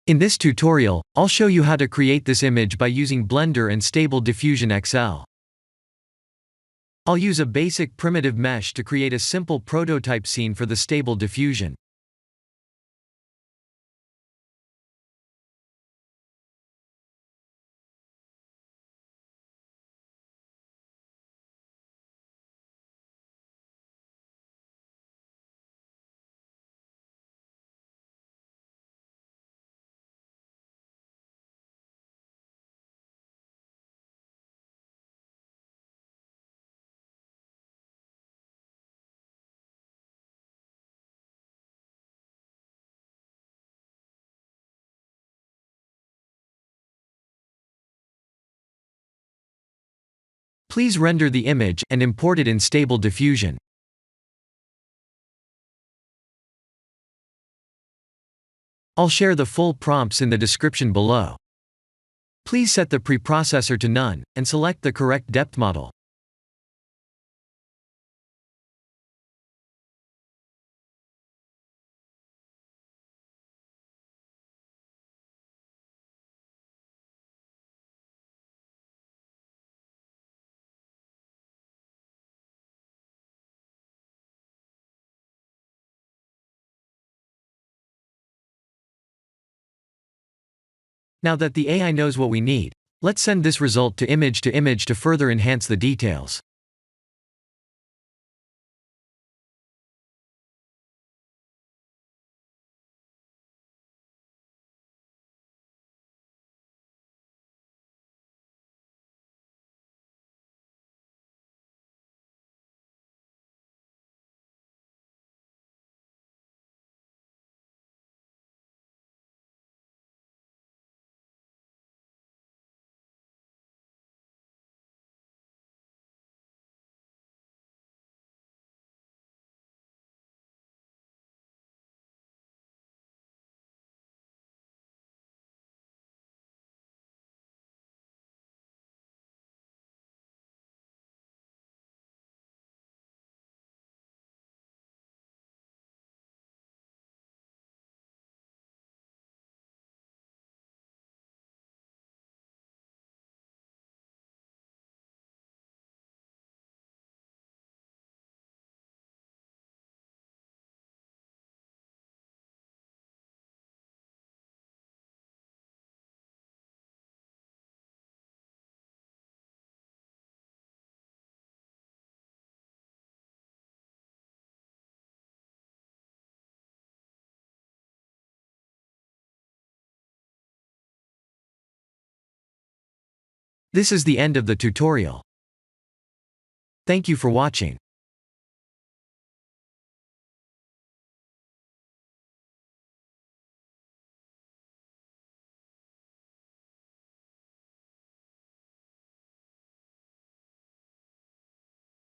In this tutorial, I'll show you how to create this image by using Blender and Stable Diffusion XL. I'll use a basic primitive mesh to create a simple prototype scene for the Stable Diffusion. Please render the image and import it in Stable Diffusion. I'll share the full prompts in the description below. Please set the preprocessor to none, and select the correct depth model. Now that the AI knows what we need, let's send this result to image to further enhance the details. This is the end of the tutorial. Thank you for watching.